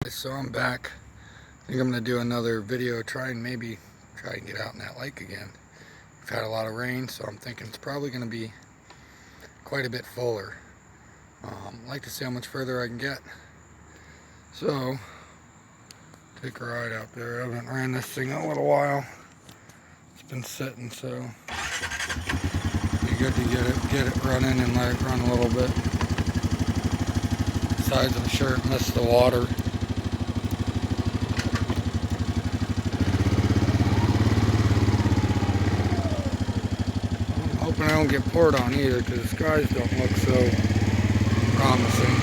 guys, so I'm back. I think I'm going to do another video, try and get out in that lake again. We've had a lot of rain, so I'm thinking it's probably going to be quite a bit fuller. I'd like to see how much further I can get. So, take a ride out there. I haven't ran this thing in a little while. It's been sitting, so it'd be good to get it running and let it run a little bit. Besides, I'm sure it missed the water. I'm hoping I don't get poured on either, because the skies don't look so promising.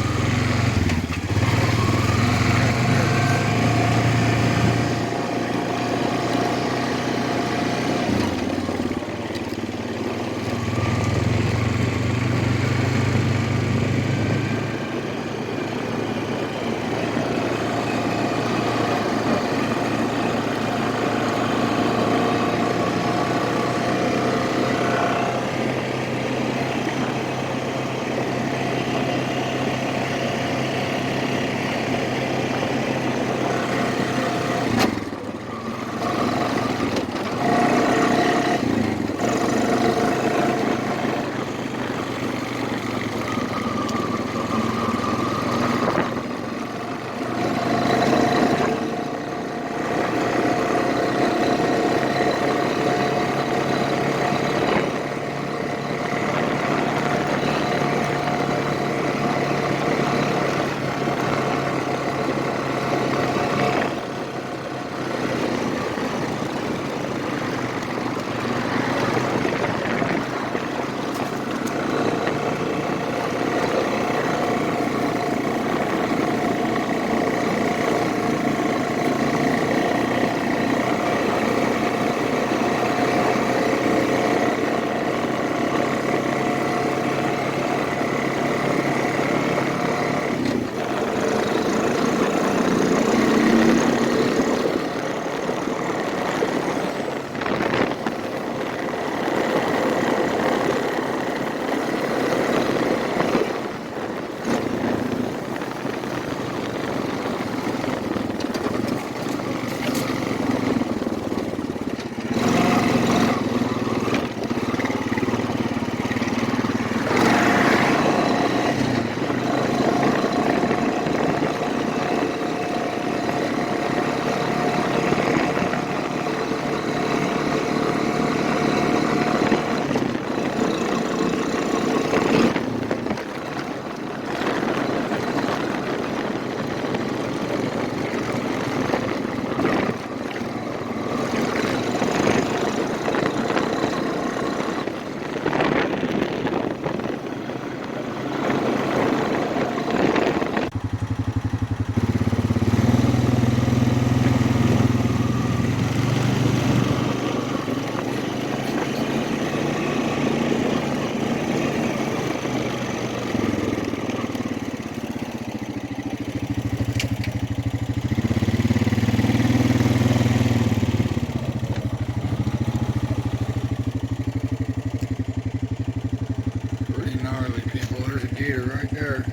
Right there,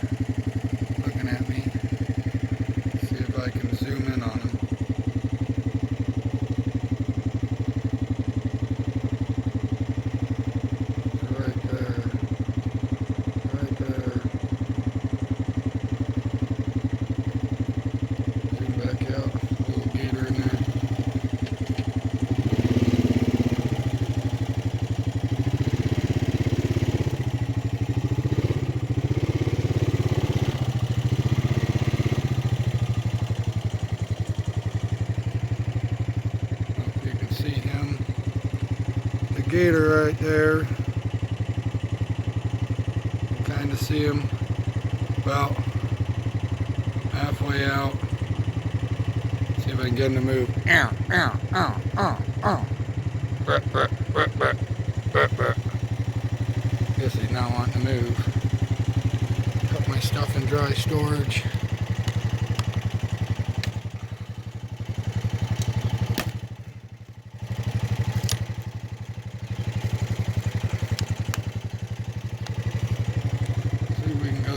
looking at me. See if I can zoom in on him. Right there. Right there. Zoom back out. Little gator in there. Gator right there. Kind of see him about halfway out. See if I can get him to move. Guess he's not wanting to move. Put my stuff in dry storage.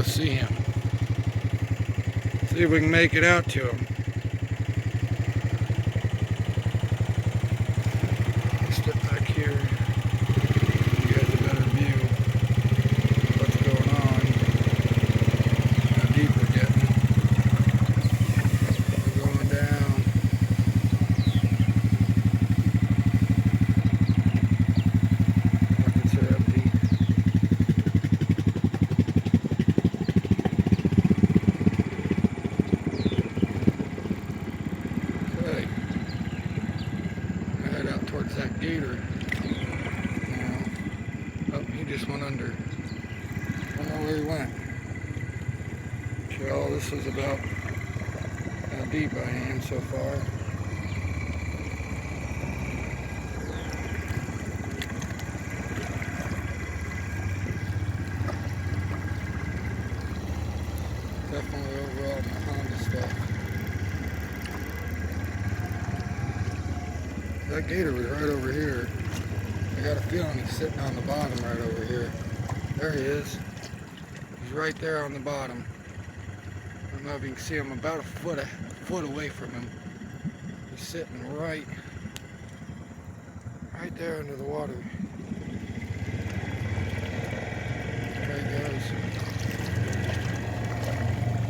See him. See if we can make it out to him. Step back here. Give you guys a better view of what's going on. How deep we're getting. We're going down. Buckets are empty. Head out towards that gator. Now, oh, he just went under. I don't know where he went. So this is about how deep I am so far. Definitely overall my Honda stuff. That gator was right over here. I got a feeling he's sitting on the bottom right over here. There he is. He's right there on the bottom. I don't know if you can see him, about a foot away from him. He's sitting right there under the water. There he goes.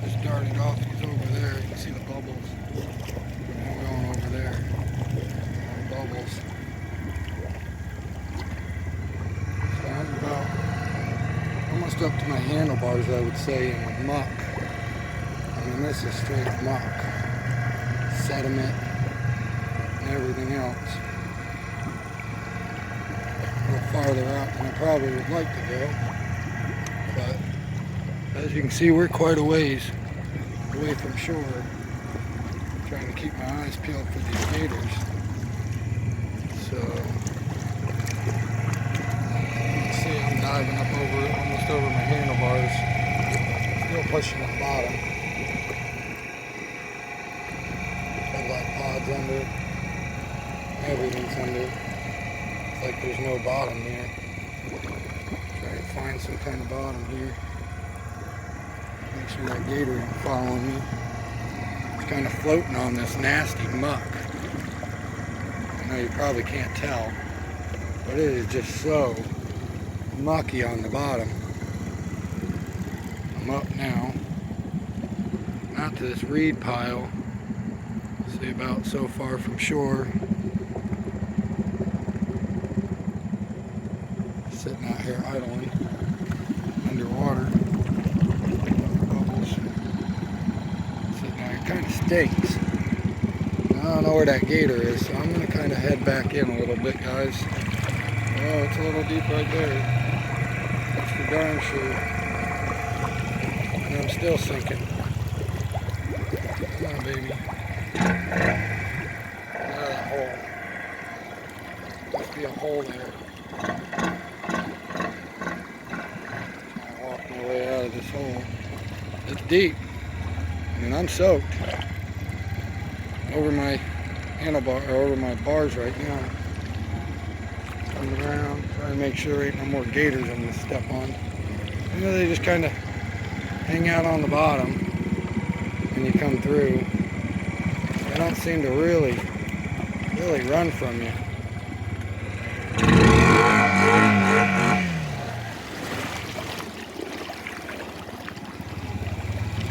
Just darted off. He's over there. You can see the bubbles. I'm going over there. Bubbles. So I'm about almost up to my handlebars, I would say, in the muck. I mean, this is straight muck, sediment, and everything else. A little farther out than I probably would like to go, but as you can see, we're quite a ways away from shore. I'm trying to keep my eyes peeled for these gators. So, you can see I'm diving up almost over my handlebars, still pushing the bottom. Headlight pod's under, everything's under. It's like there's no bottom here. Try to find some kind of bottom here. Make sure that gator ain't following me. It's kind of floating on this nasty muck. I know you probably can't tell, but it is just so mucky on the bottom. I'm up now, out to this reed pile. See, about so far from shore. Sitting out here idling, underwater. Bubbles. Sitting out here, kind of stinks. I don't know where that gator is, so I'm going to kind of head back in a little bit, guys. Oh, it's a little deep right there. That's for darn sure. And I'm still sinking. Come on, baby. Out of that hole. Must be a hole there. I'll walk my way out of this hole. It's deep. I mean, I'm soaked. Over my handlebar, or over my bars right now. Coming around, trying to make sure there ain't no more gators I'm going to step on. You know, they just kind of hang out on the bottom when you come through. They don't seem to really run from you.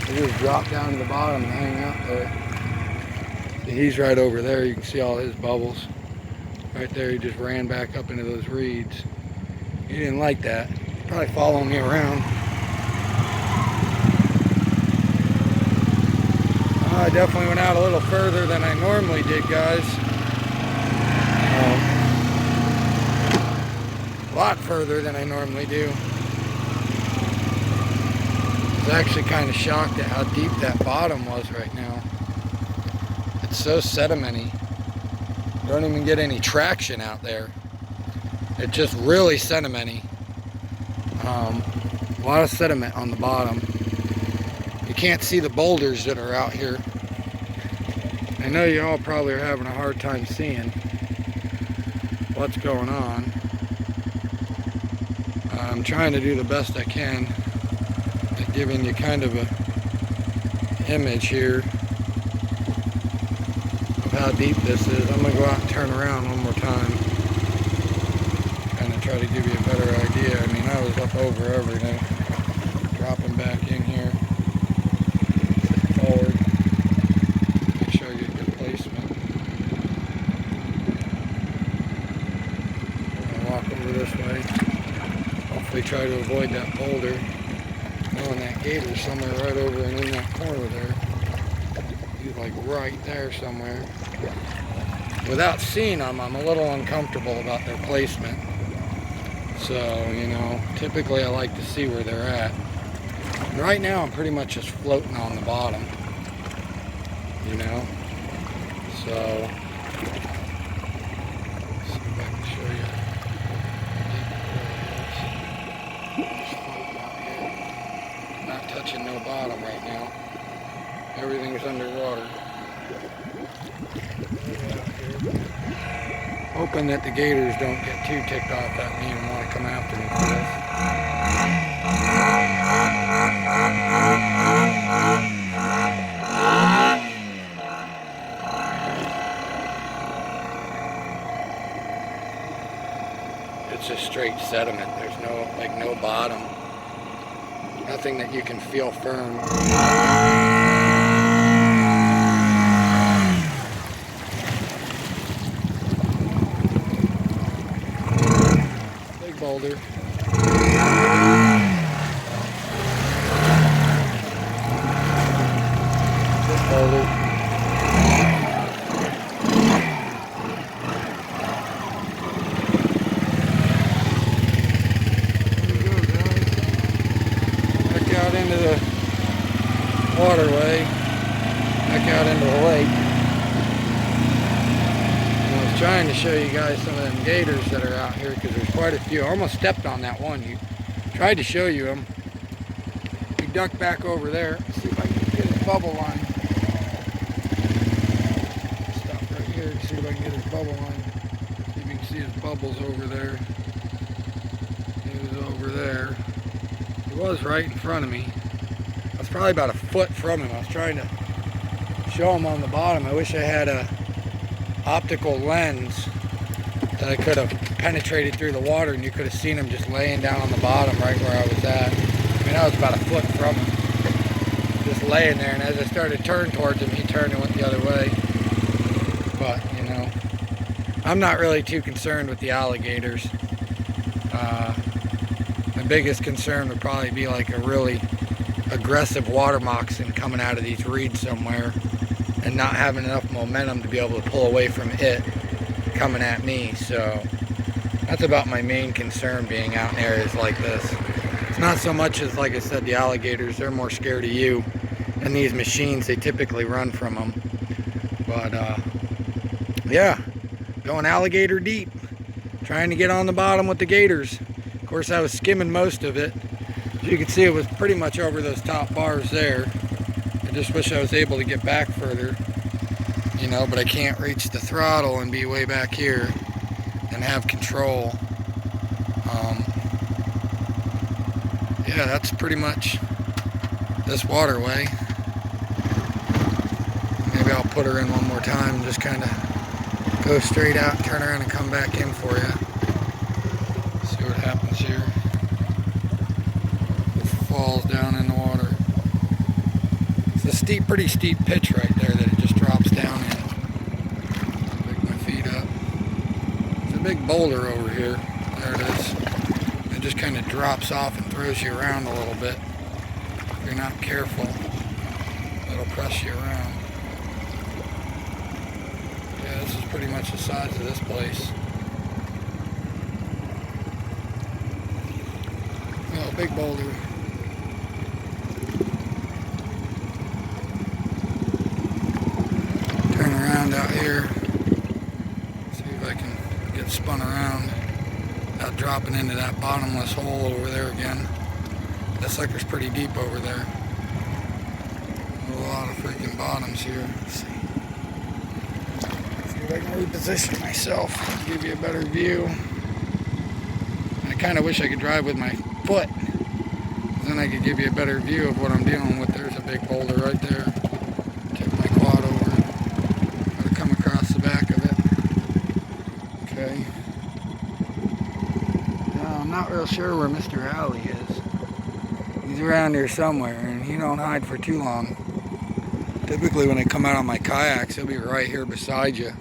They just drop down to the bottom and hang out there. He's right over there. You can see all his bubbles. Right there, he just ran back up into those reeds. He didn't like that. Probably following me around. I definitely went out a little further than I normally did, guys. A lot further than I normally do. I was actually kind of shocked at how deep that bottom was right now. It's so sedimenty. Don't even get any traction out there. It's just really sedimenty. A lot of sediment on the bottom. You can't see the boulders that are out here. I know you all probably are having a hard time seeing what's going on. I'm trying to do the best I can at giving you kind of a image here of how deep this is. I'm going to go out and turn around one more time. Kind of try to give you a better idea. I mean, I was up over everything. Dropping back in here. Sit forward. Make sure I get good placement. I'm going to walk over this way. Hopefully try to avoid that boulder. Knowing that gator's somewhere right over and in that corner there. He's like right there somewhere. Without seeing them, I'm a little uncomfortable about their placement. So, you know, typically I like to see where they're at. And right now I'm pretty much just floating on the bottom. You know? So, let's see if I can show you how deep it really is. Just floating out here. Not touching no bottom right now. Everything's underwater. Hoping that the gators don't get too ticked off at me and want to come after me for this. It's just straight sediment. There's no bottom. Nothing that you can feel firm. Boulder. This boulder. There we go, guys. Back out into the waterway. Back out into the lake. I was trying to show you guys some of them gators that are out here because there's quite a few. I almost stepped on that one. You tried to show you them. We ducked back over there. See if I can get his bubble line. Stop right here. See if I can get his bubble line. See if you can see his bubbles over there. He was over there. He was right in front of me. I was probably about a foot from him. I was trying to show him on the bottom. I wish I had a optical lens that I could have penetrated through the water and you could have seen him just laying down on the bottom right where I was at. I mean, I was about a foot from him, just laying there, and as I started to turn towards him, he turned and went the other way. But, you know, I'm not really too concerned with the alligators. My biggest concern would probably be like a really aggressive water moccasin coming out of these reeds somewhere and not having enough momentum to be able to pull away from it coming at me. So that's about my main concern being out in areas like this. It's not so much as, like I said, the alligators. They're more scared of you, and these machines, they typically run from them. But yeah, going alligator deep, trying to get on the bottom with the gators. Of course, I was skimming most of it. As you can see, it was pretty much over those top bars there. I just wish I was able to get back further, you know, but I can't reach the throttle and be way back here and have control. Yeah, that's pretty much this waterway. Maybe I'll put her in one more time and just kind of go straight out, turn around and come back in for you. See what happens here. It falls down in the water. It's a pretty steep pitch right there that it just drops down in. Pick my feet up. It's a big boulder over here. There it is. It just kind of drops off and throws you around a little bit. If you're not careful, it'll press you around. Yeah, this is pretty much the size of this place. Oh, big boulder. Out here, see if I can get spun around without dropping into that bottomless hole over there again. That sucker's pretty deep over there. A lot of freaking bottoms here. Let's see if I can reposition myself, give you a better view. I kind of wish I could drive with my foot, then I could give you a better view of what I'm dealing with. There's a big big boulder right there. Tip my quad over. Gotta come across the back of it. Okay. Now, I'm not real sure where Mr. Alley is. He's around here somewhere, and he don't hide for too long. Typically when I come out on my kayaks, he'll be right here beside you.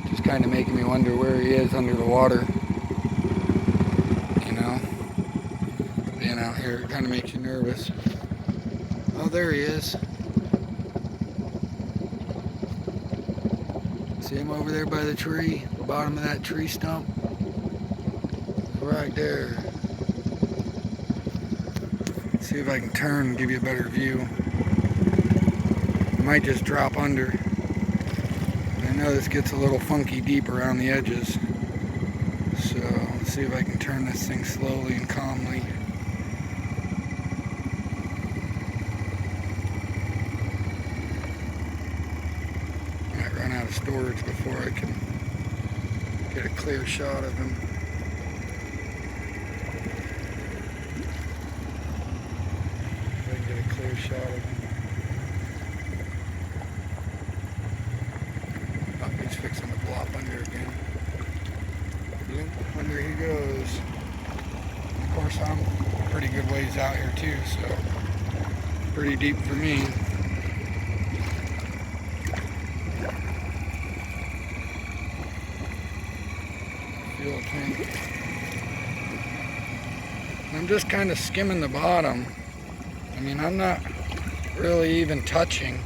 Just kind of making me wonder where he is under the water. You know? Being out here, it kind of makes you nervous. Oh, there he is. See him over there by the tree? The bottom of that tree stump? Right there. Let's see if I can turn and give you a better view. Might just drop under. I know this gets a little funky deep around the edges, so let's see if I can turn this thing slowly and calmly. Might run out of storage before I can get a clear shot of him. If I can get a clear shot of him. He's fixing to blop under again. Under he goes. Of course, I'm pretty good ways out here too, so pretty deep for me. Fuel tank. I'm just kind of skimming the bottom. I mean, I'm not really even touching.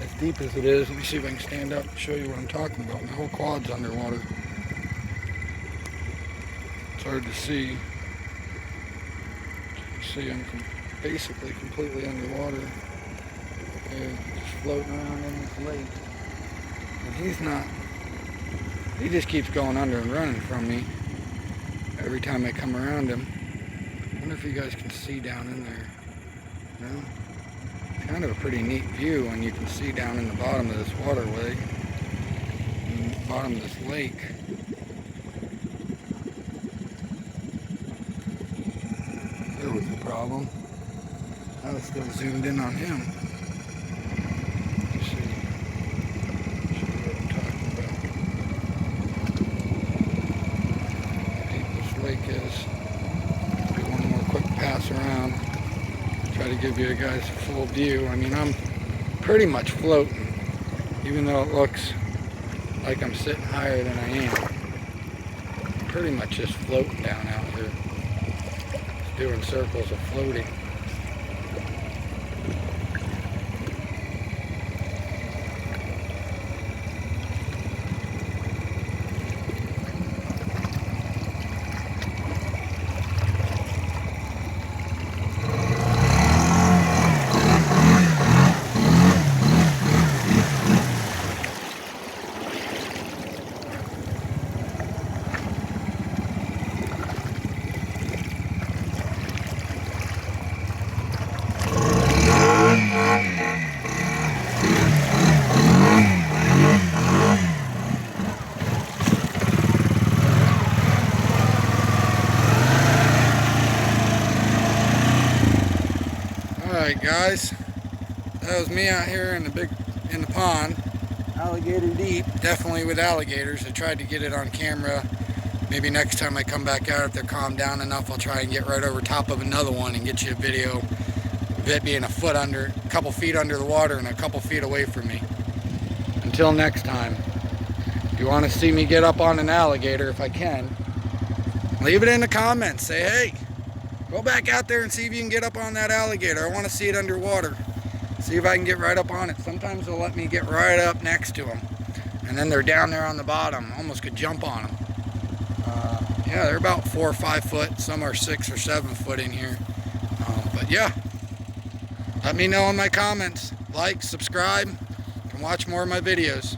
As deep as it is, let me see if I can stand up and show you what I'm talking about. My whole quad's underwater. It's hard to see. You see, I'm basically completely underwater. Just floating around in this lake. And he's not. He just keeps going under and running from me every time I come around him. I wonder if you guys can see down in there. No? Kind of a pretty neat view when you can see down in the bottom of this waterway, in the bottom of this lake. There was the problem. I was still zoomed in on him. Let's see. Show you what I'm talking about. How deep this lake is. Do one more quick pass around. Try to give you guys a full view. I mean, I'm pretty much floating, even though it looks like I'm sitting higher than I am. I'm pretty much just floating down out here, just doing circles of floating. Alright guys, that was me out here in the pond, alligator deep, definitely with alligators. I tried to get it on camera. Maybe next time I come back out, if they're calmed down enough, I'll try and get right over top of another one and get you a video of it being a couple feet under the water and a couple feet away from me. Until next time, if you want to see me get up on an alligator, if I can, leave it in the comments. Say, hey, go back out there and see if you can get up on that alligator. I want to see it underwater. See if I can get right up on it. Sometimes they'll let me get right up next to them. And then they're down there on the bottom. Almost could jump on them. Yeah, they're about 4 or 5 foot. Some are 6 or 7 foot in here. But yeah, let me know in my comments. Like, subscribe, and watch more of my videos.